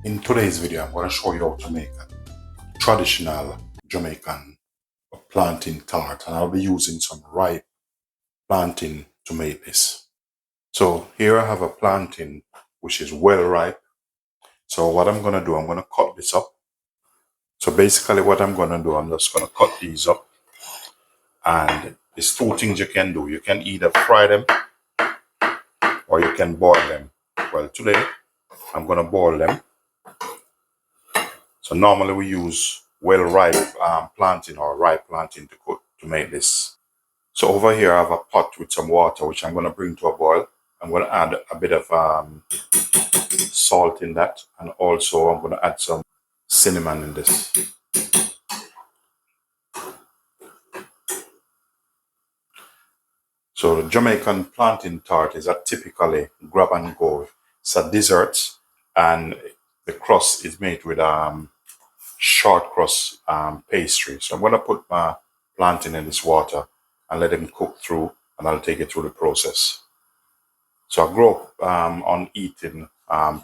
In today's video, I'm going to show you how to make a traditional Jamaican plantain tart, and I'll be using some ripe plantain to make this. So here I have a plantain which is well ripe. So what I'm going to do, I'm going to cut this up. So basically what I'm going to do, I'm just going to cut these up, and there's two things you can do. You can either fry them or you can boil them. Well, today I'm going to boil them. So normally we use well-ripe plantain or ripe plantain to cook to make this. So over here I have a pot with some water which I'm going to bring to a boil. I'm going to add a bit of salt in that, and also I'm going to add some cinnamon in this. So the Jamaican plantain tart is a typically grab and go. It's a dessert, and the crust is made with short crust pastry. So I'm going to put my plantain in this water and let them cook through, and I'll take it through the process. So I grew up on eating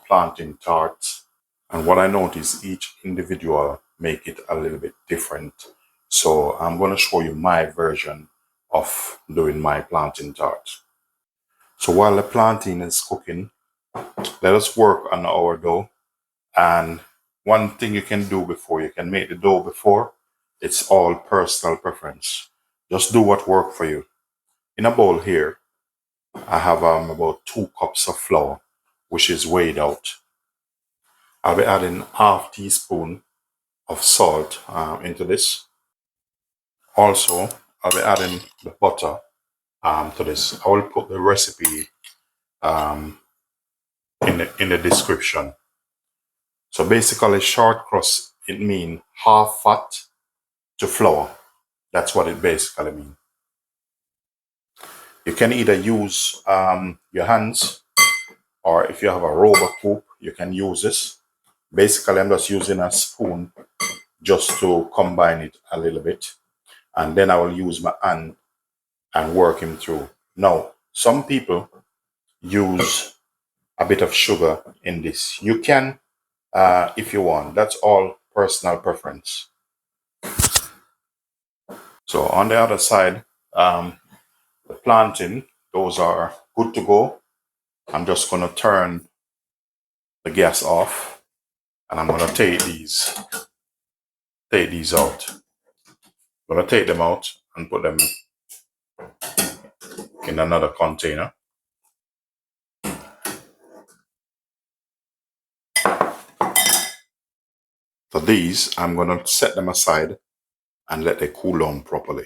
plantain tarts, and what I noticed, each individual make it a little bit different. So I'm going to show you my version of doing my plantain tart. So while the plantain is cooking, let us work on our dough. And one thing you can do before you can make the dough before, it's all personal preference. Just do what works for you. In a bowl here, I have about 2 cups of flour, which is weighed out. I'll be adding half teaspoon of salt into this. Also, I'll be adding the butter to this. I will put the recipe in the description. So basically, short crust, it means half fat to flour. That's what it basically means. You can either use your hands, or if you have a rubber coop, you can use this. Basically, I'm just using a spoon just to combine it a little bit. And then I will use my hand and work him through. Now, some people use a bit of sugar in this. You can, if you want. That's all personal preference. So on the other side, the plantain, those are good to go. I'm just going to turn the gas off, and I'm going to take these out. I'm going to take them out and put them in another container. For these, I'm going to set them aside and let them cool down properly.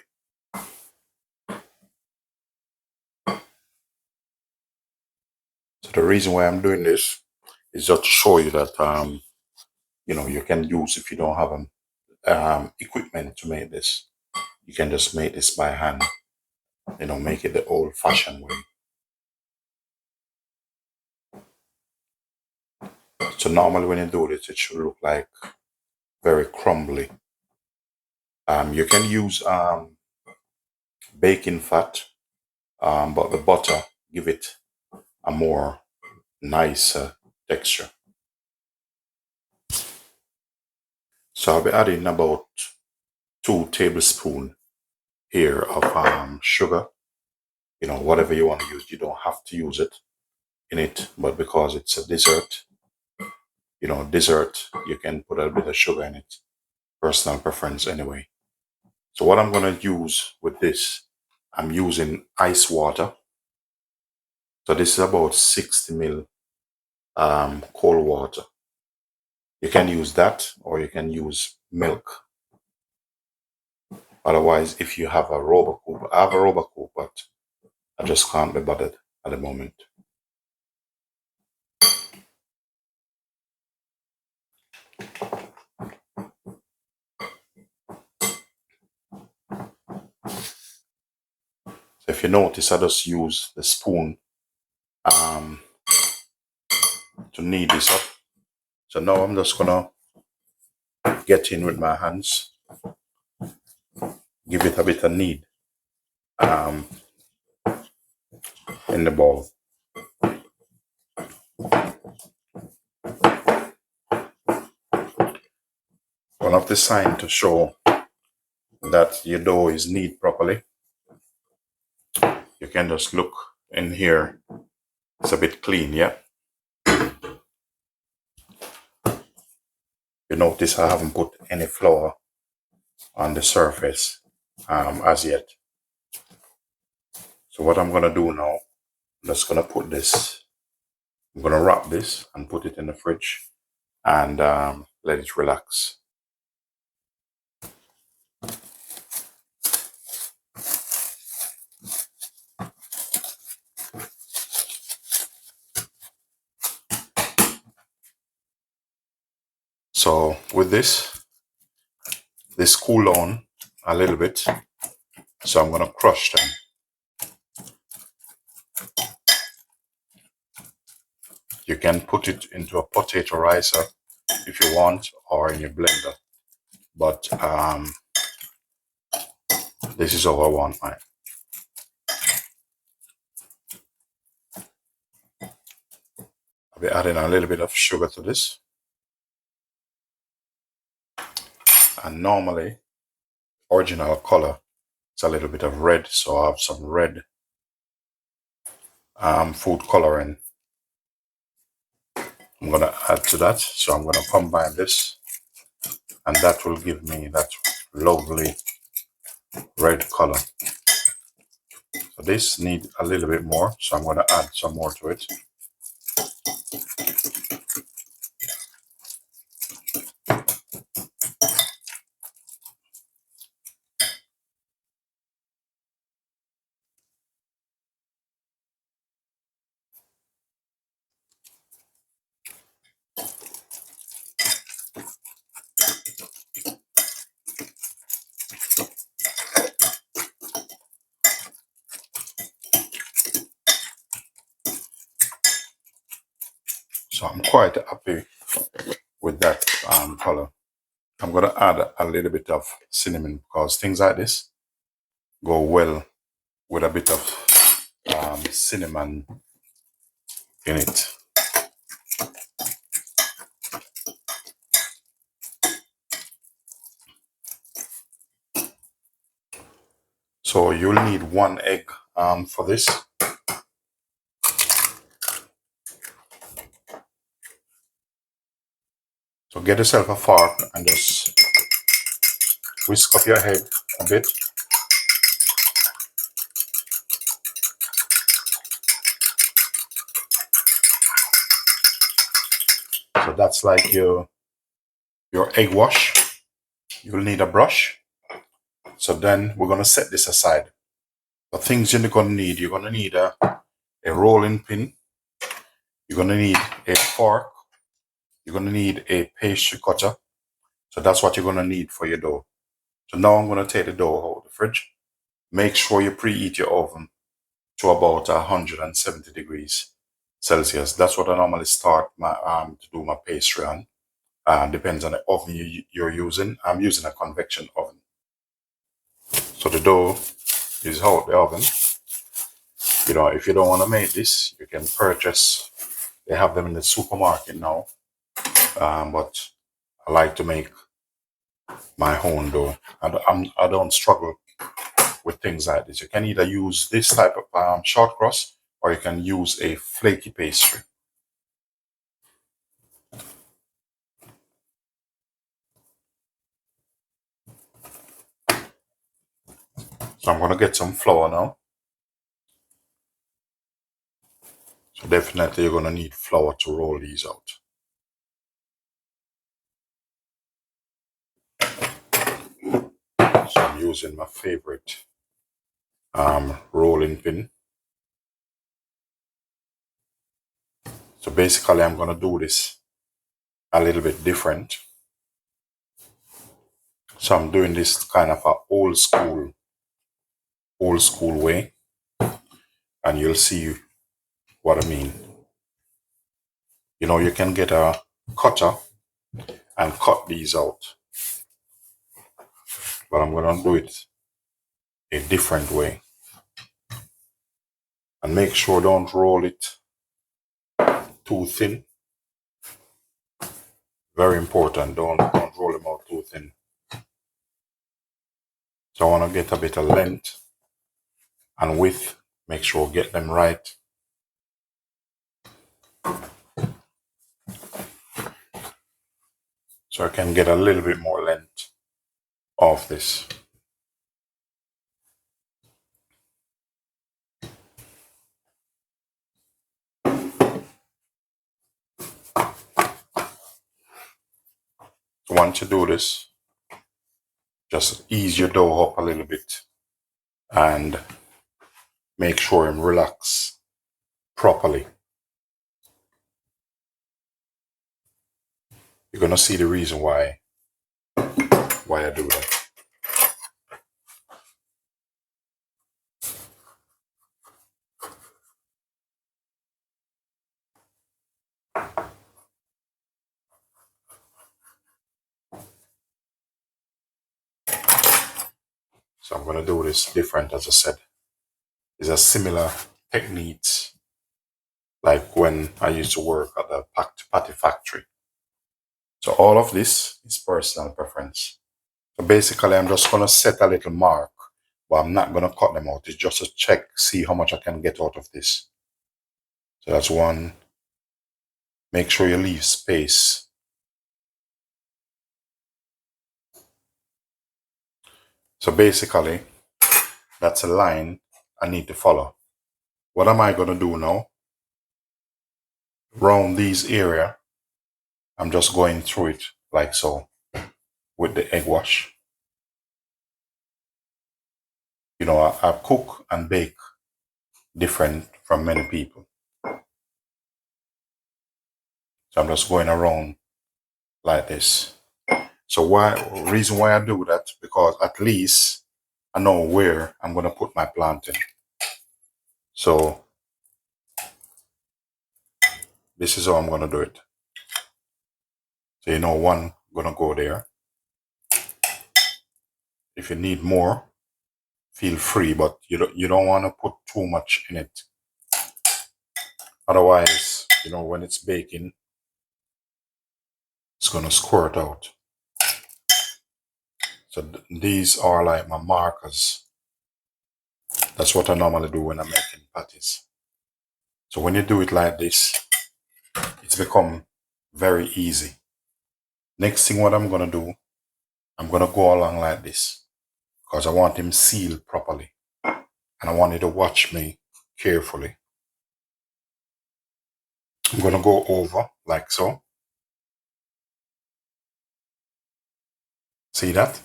So the reason why I'm doing this is just to show you that you can use, if you don't have equipment to make this, you can just make this by hand. Make it the old-fashioned way. So normally when you do this, it should look like very crumbly. You can use baking fat, but the butter give it a more nicer texture. So I'll be adding about 2 tablespoons here of sugar. Whatever you want to use, you don't have to use it in it, but because it's a dessert, you can put a bit of sugar in it. Personal preference anyway. So what I'm going to use with this, I'm using ice water. So this is about 60 ml cold water. You can use that, or you can use milk. Otherwise, if you have a rubber coop, I have a rubber coop, but I just can't be bothered at the moment. So if you notice, I just use the spoon to knead this up. So now I'm just gonna get in with my hands, give it a bit of knead in the bowl. one of the signs to show that your dough is kneaded properly. You can just look in here. It's a bit clean, yeah? You notice I haven't put any flour on the surface as yet. So what I'm going to do now, I'm just going to put this, I'm going to wrap this and put it in the fridge and let it relax. So with this cool down a little bit. So I'm going to crush them. You can put it into a potato ricer if you want, or in your blender. But this is how I want mine. I'll be adding a little bit of sugar to this. And normally, original color is a little bit of red, so I have some red food coloring. I'm going to add to that. So I'm going to combine this, and that will give me that lovely red color. So this needs a little bit more, so I'm going to add some more to it. So I'm quite happy with that color. I'm going to add a little bit of cinnamon because things like this go well with a bit of cinnamon in it. So you'll need 1 egg for this. So get yourself a fork and just whisk up your egg a bit. So that's like your egg wash. You'll need a brush. So then we're going to set this aside. The things you're going to need a rolling pin. You're going to need a fork. You're going to need a pastry cutter. So that's what you're going to need for your dough. So now I'm going to take the dough out of the fridge. Make sure you preheat your oven to about 170 degrees Celsius. That's what I normally start to do my pastry on. Depends on the oven you're using. I'm using a convection oven. So the dough is out the oven. You know, if you don't want to make this, you can purchase. They have them in the supermarket now. But I like to make my own dough. I don't struggle with things like this. You can either use this type of short crust, or you can use a flaky pastry. So I'm going to get some flour now. So definitely you're going to need flour to roll these out. So I'm using my favorite rolling pin. So basically I'm going to do this a little bit different. So I'm doing this kind of a old school way. And you'll see what I mean. You know, you can get a cutter and cut these out. But I'm going to do it a different way. And make sure don't roll it too thin. Very important, don't roll them out too thin. So I want to get a bit of length and width. Make sure get them right. So I can get a little bit more length of this. So once you do this, just ease your dough up a little bit and make sure it relax properly. You're gonna see the reason why I do that. So I'm gonna do this different, as I said. It's a similar technique like when I used to work at the patty factory. So all of this is personal preference. So basically, I'm just gonna set a little mark, but I'm not gonna cut them out. It's just to check, see how much I can get out of this. So that's one. Make sure you leave space. So basically, that's a line I need to follow. What am I gonna do now? Around these area, I'm just going through it like so with the egg wash. You know, I cook and bake different from many people. So I'm just going around like this. So reason why I do that, because at least I know where I'm gonna put my plantain. So this is how I'm gonna do it. So you know, one gonna go there. If you need more, feel free, but you don't want to put too much in it. Otherwise, you know, when it's baking, it's gonna squirt out. So these are like my markers. That's what I normally do when I'm making patties. So when you do it like this, it's become very easy. Next thing what I'm gonna do, I'm gonna go along like this because I want him sealed properly. And I want you to watch me carefully. I'm gonna go over like so. See that?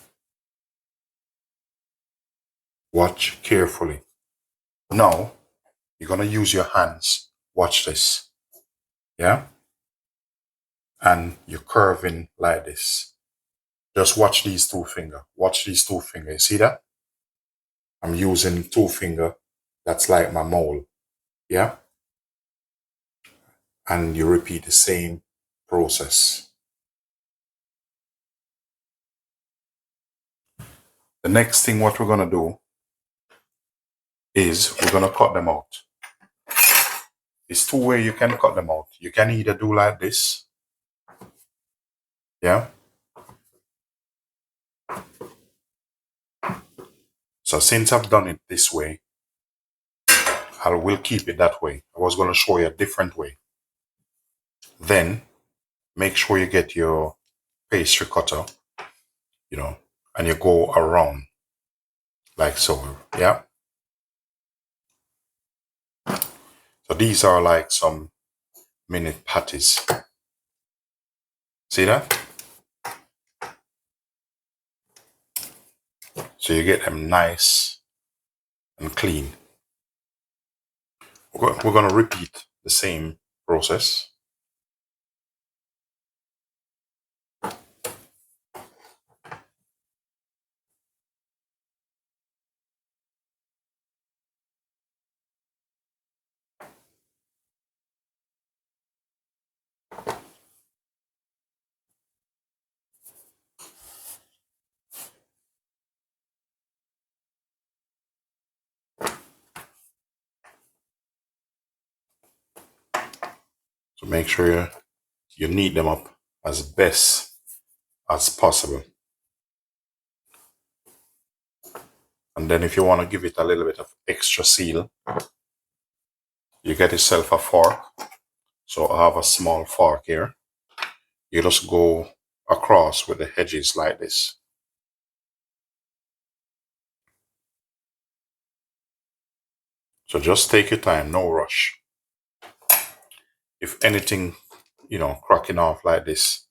Watch carefully. Now, you're gonna use your hands. Watch this. Yeah? And you're curving like this. Just watch these two fingers. Watch these two fingers. You see that? I'm using two finger. That's like my mole. Yeah? And you repeat the same process. The next thing what we're gonna do is we're gonna cut them out. There's two ways you can cut them out. You can either do like this. Yeah? So since I've done it this way, I will keep it that way. I was gonna show you a different way. Then make sure you get your pastry cutter, you know, and you go around like so. Yeah. So these are like some mini patties. See that? So you get them nice and clean. We're going to repeat the same process. So make sure you knead them up as best as possible. And then if you want to give it a little bit of extra seal, you get yourself a fork. So I have a small fork here. You just go across with the edges like this. So just take your time, no rush. If anything, cracking off like this,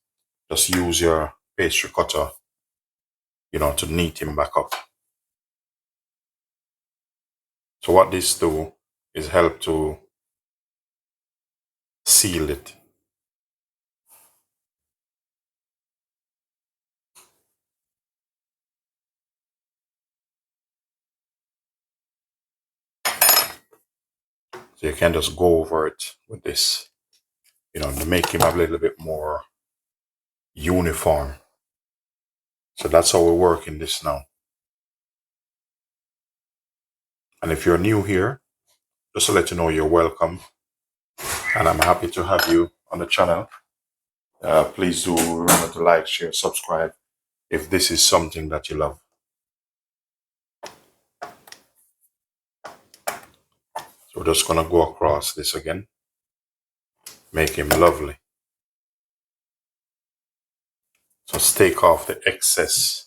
just use your pastry cutter, to neat him back up. So what this do is help to seal it. So you can just go over it with this, to make him a little bit more uniform. So that's how we're working this now. And if you're new here, just to let you know you're welcome. And I'm happy to have you on the channel. Please do remember to like, share, subscribe if this is something that you love. So we're just going to go across this again. Make him lovely. So take off the excess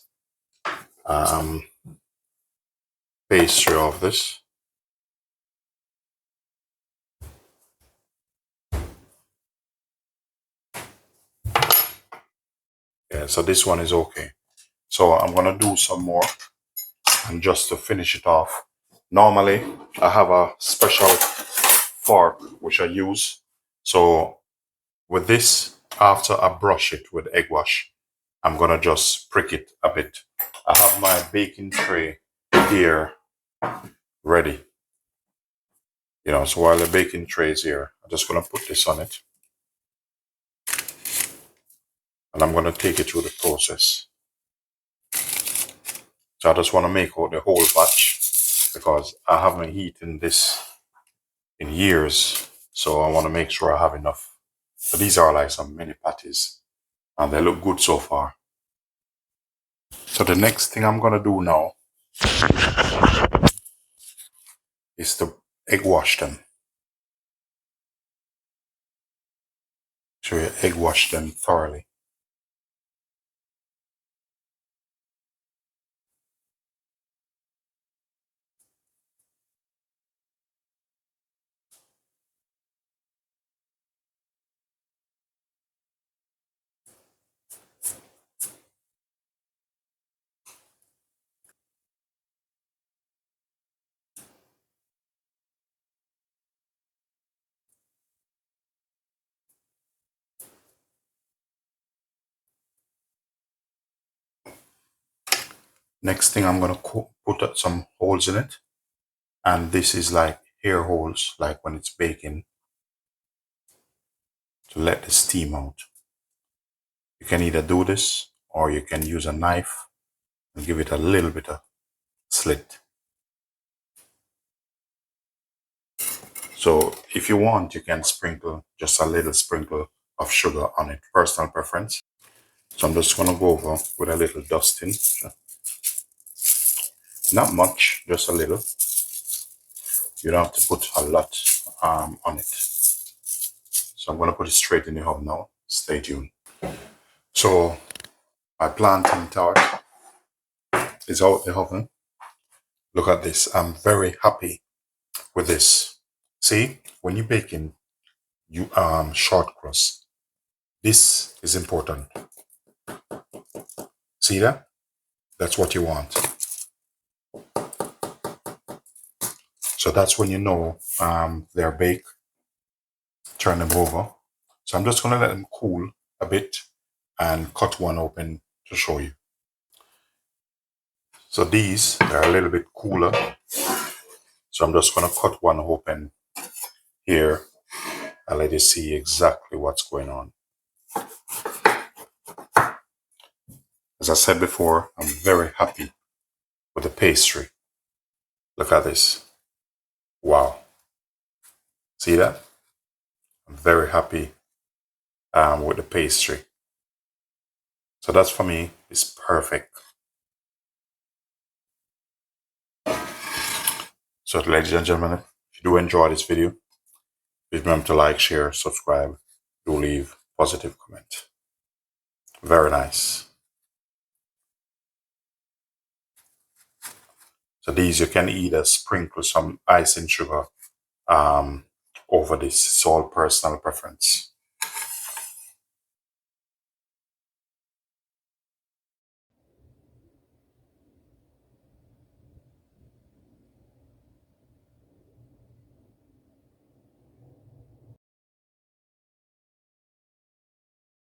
pastry of this. Yeah, so this one is okay. So I'm going to do some more. And just to finish it off, normally I have a special fork which I use. So with this, after I brush it with egg wash, I'm going to just prick it a bit. I have my baking tray here ready. So while the baking tray is here, I'm just going to put this on it. And I'm going to take it through the process. So I just want to make out the whole batch because I haven't eaten this in years. So I want to make sure I have enough. So these are like some mini patties and they look good so far. So the next thing I'm going to do now is to egg wash them. So you egg wash them thoroughly. Next thing I'm going to put some holes in it. And this is like air holes, like when it's baking, to let the steam out. You can either do this or you can use a knife and give it a little bit of slit. So if you want, you can sprinkle just a little sprinkle of sugar on it, personal preference. So I'm just going to go over with a little dusting. Not much, just a little. You don't have to put a lot on it. So I'm going to put it straight in the oven now. Stay tuned. So my plantain tart is out the oven. Look at this. I'm very happy with this. See, when you're baking short crust, this is important. See that? That's what you want. So that's when you know they're baked. Turn them over. So I'm just going to let them cool a bit and cut one open to show you. So these are a little bit cooler. So I'm just going to cut one open here and let you see exactly what's going on. As I said before, I'm very happy with the pastry. Look at this. Wow. See that? I'm very happy with the pastry. So that's for me, it's perfect. So ladies and gentlemen, if you do enjoy this video, please remember to like, share, subscribe. Do leave positive comment. Very nice. So these you can either sprinkle some icing sugar over this. It's all personal preference.